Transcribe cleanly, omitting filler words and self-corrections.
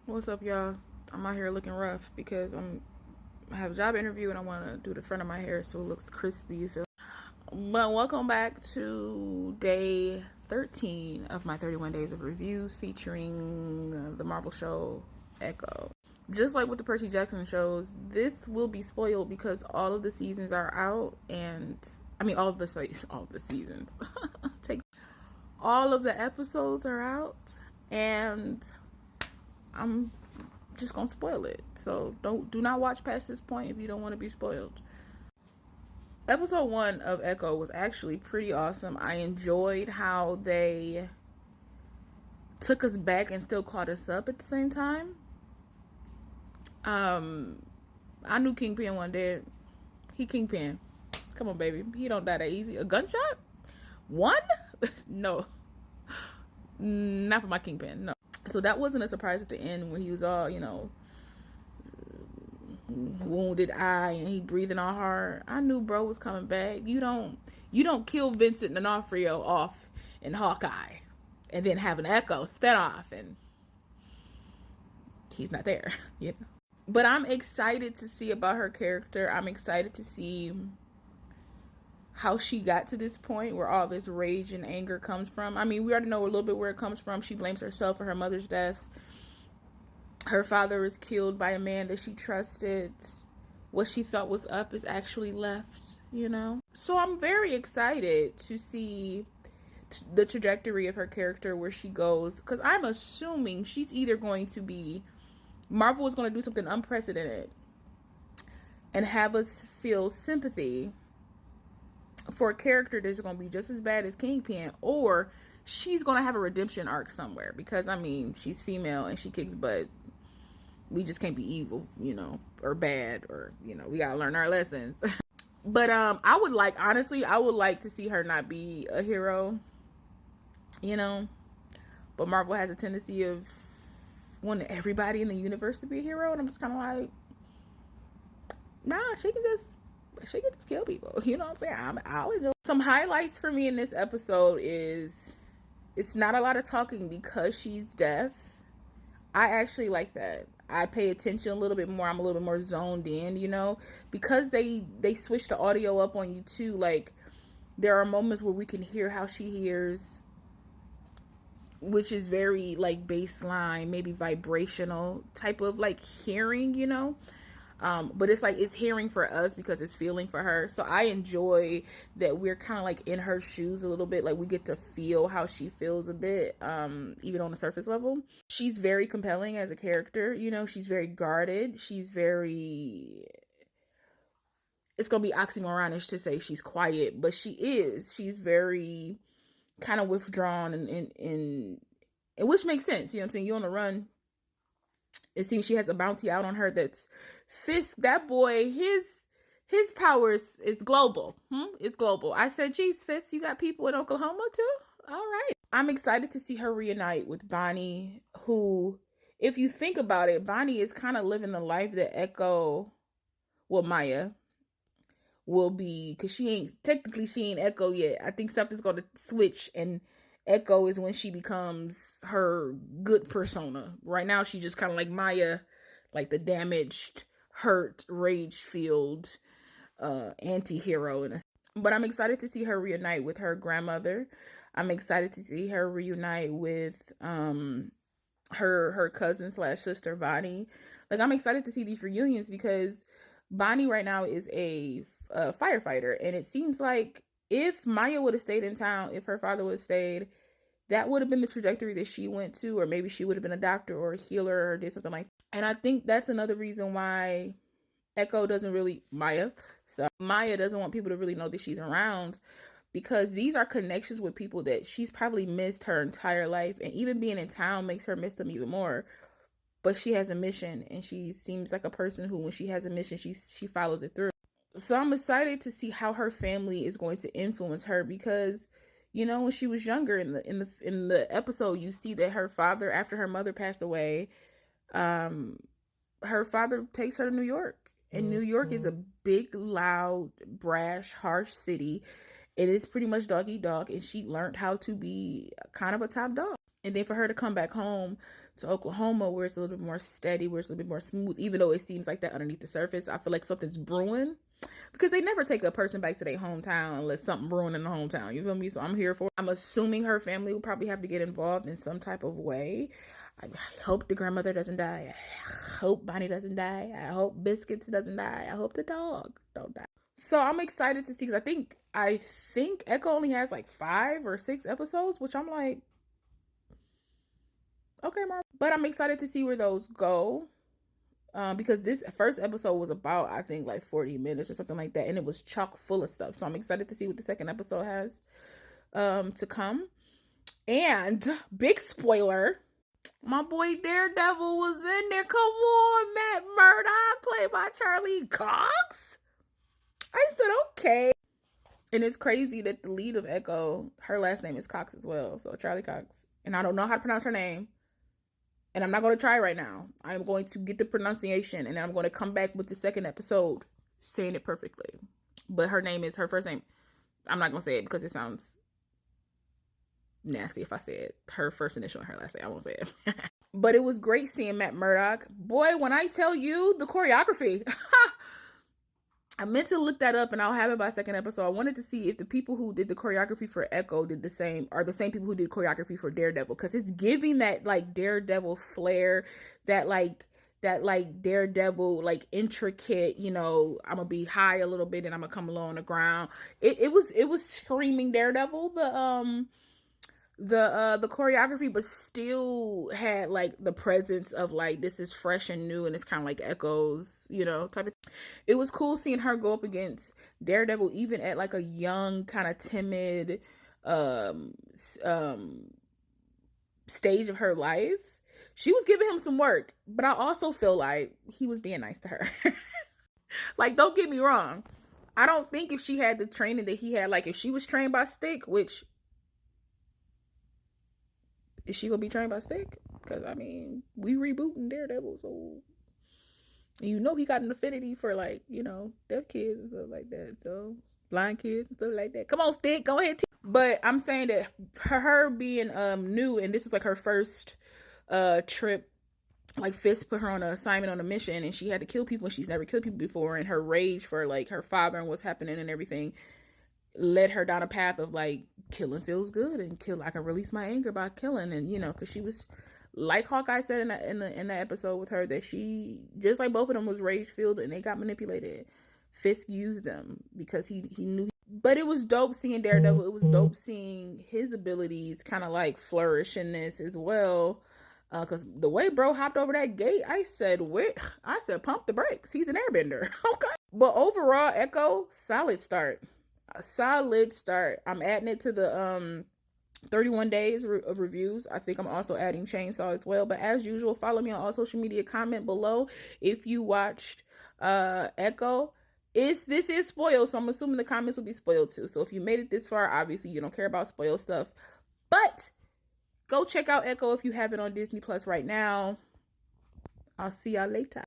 What's up, y'all? I'm out here looking rough because I have a job interview and I want to do the front of my hair so it looks crispy, you feel? But welcome back to day 13 of my 31 days of reviews featuring the Marvel show Echo. Just like with the Percy Jackson shows, this will be spoiled because all of the seasons are out, and I mean all of the seasons. Take all of the episodes are out, and I'm just gonna spoil it. So do not watch past this point if you don't want to be spoiled. Episode 1 of Echo was actually pretty awesome. I enjoyed how they took us back and still caught us up at the same time. I knew Kingpin one day. He Kingpin. Come on, baby. He don't die that easy. A gunshot? One? No. Not for my Kingpin. No. So that wasn't a surprise at the end when he was all, wounded eye and he breathing all hard. I knew bro was coming back. You don't kill Vincent D'Onofrio off in Hawkeye and then have an Echo spin off and he's not there, But I'm excited to see about her character. I'm excited to see how she got to this point where all this rage and anger comes from. I mean, we already know a little bit where it comes from. She blames herself for her mother's death. Her father was killed by a man that she trusted. What she thought was up is actually left, So I'm very excited to see the trajectory of her character, where she goes. Because I'm assuming she's either going to be... Marvel is going to do something unprecedented and have us feel sympathy for a character that's going to be just as bad as Kingpin, or she's going to have a redemption arc somewhere. Because, I mean, she's female and she kicks butt. We just can't be evil, or bad, or, we gotta learn our lessons. But I would like to see her not be a hero, But Marvel has a tendency of wanting everybody in the universe to be a hero, and I'm just kind of like, nah, she can just kill people. You know what I'm saying? I'll enjoy. Some highlights for me in this episode is it's not a lot of talking because she's deaf. I actually like that. I pay attention a little bit more. I'm a little bit more zoned in, because they switch the audio up on you too. Like, there are moments where we can hear how she hears, which is very like baseline, maybe vibrational type of like hearing, but it's like it's hearing for us because it's feeling for her. So I enjoy that we're kind of like in her shoes a little bit. Like, we get to feel how she feels a bit, even on the surface level. She's very compelling as a character. She's very guarded. She's very... It's gonna be oxymoronish to say she's quiet, but she's very kind of withdrawn and which makes sense. You know what I'm saying? You're on the run. It seems she has a bounty out on her that's Fisk. That boy, his powers is global. It's global. I said, geez, Fisk, you got people in Oklahoma too? All right. I'm excited to see her reunite with Bonnie, who, if you think about it, Bonnie is kind of living the life that Maya will be, because she ain't Echo yet. I think something's going to switch, and Echo is when she becomes her good persona. Right now, she's just kind of like Maya, like the damaged, hurt, rage-filled anti-hero. But I'm excited to see her reunite with her grandmother. I'm excited to see her reunite with her cousin / sister, Bonnie. Like, I'm excited to see these reunions because Bonnie right now is a firefighter, and it seems like if Maya would have stayed in town, if her father would have stayed, that would have been the trajectory that she went to, or maybe she would have been a doctor or a healer or did something like that. And I think that's another reason why Maya doesn't want people to really know that she's around, because these are connections with people that she's probably missed her entire life, and even being in town makes her miss them even more. But she has a mission, and she seems like a person who, when she has a mission, she follows it through. So I'm excited to see how her family is going to influence her, because, when she was younger in the episode, you see that her father, after her mother passed away, her father takes her to New York. And New York is a big, loud, brash, harsh city. It is pretty much dog eat dog, and she learned how to be kind of a top dog. And then for her to come back home to Oklahoma, where it's a little bit more steady, where it's a little bit more smooth, even though it seems like that underneath the surface, I feel like something's brewing. Because they never take a person back to their hometown unless something brewing in the hometown. You feel me? So I'm here for it. I'm assuming her family will probably have to get involved in some type of way. I hope the grandmother doesn't die. I hope Bonnie doesn't die. I hope Biscuits doesn't die. I hope the dog don't die. So I'm excited to see, because I think Echo only has like 5 or 6 episodes, which I'm like, okay, Marvel. But I'm excited to see where those go. Because this first episode was about, I think, like 40 minutes or something like that, and it was chock full of stuff. So I'm excited to see what the second episode has to come. And big spoiler, my boy Daredevil was in there. Come on, Matt Murdock, played by Charlie Cox. I said, okay. And it's crazy that the lead of Echo, her last name is Cox as well. So Charlie Cox. And I don't know how to pronounce her name. And I'm not going to try right now. I'm going to get the pronunciation, and then I'm going to come back with the second episode saying it perfectly. But her first name. I'm not going to say it because it sounds nasty if I say it. Her first initial and her last name. I won't say it. But it was great seeing Matt Murdock. Boy, when I tell you the choreography, I meant to look that up, and I'll have it by second episode. I wanted to see if the people who did the choreography for Echo did the same people who did choreography for Daredevil, because it's giving that like Daredevil flair, that Daredevil like intricate, I'm gonna be high a little bit and I'm gonna come low on the ground. It was screaming Daredevil, the choreography, but still had like the presence of like, this is fresh and new, and it's kind of like Echoes, type of. It was cool seeing her go up against Daredevil, even at like a young, kind of timid stage of her life. She was giving him some work, but I also feel like he was being nice to her. Like, don't get me wrong, I don't think if she had the training that he had, like if she was trained by Stick, which, is she gonna be trained by Stick? Because I mean, we rebooting Daredevil, so he got an affinity for like, deaf kids and stuff like that, so blind kids and stuff like that. Come on, Stick, go ahead. But I'm saying that her being new, and this was like her first trip, like Fisk put her on an assignment, on a mission, and she had to kill people, and she's never killed people before, and her rage for like her father and what's happening and everything led her down a path of like, killing feels good, and I can release my anger by killing. And because she was, like Hawkeye said in that episode with her, that she, just like both of them, was rage filled and they got manipulated. Fisk used them because he knew. But it was dope seeing Daredevil. It was dope seeing his abilities kind of like flourish in this as well. Because the way bro hopped over that gate, I said, pump the brakes. He's an airbender. Okay. But overall, Echo, solid start. I'm adding it to the 31 days of reviews. I think I'm also adding Chainsaw as well. But as usual, follow me on all social media. Comment below if you watched Echo. This is spoiled, so I'm assuming the comments will be spoiled too. So if you made it this far, obviously you don't care about spoiled stuff. But go check out Echo if you have it on Disney Plus right now. I'll see y'all later.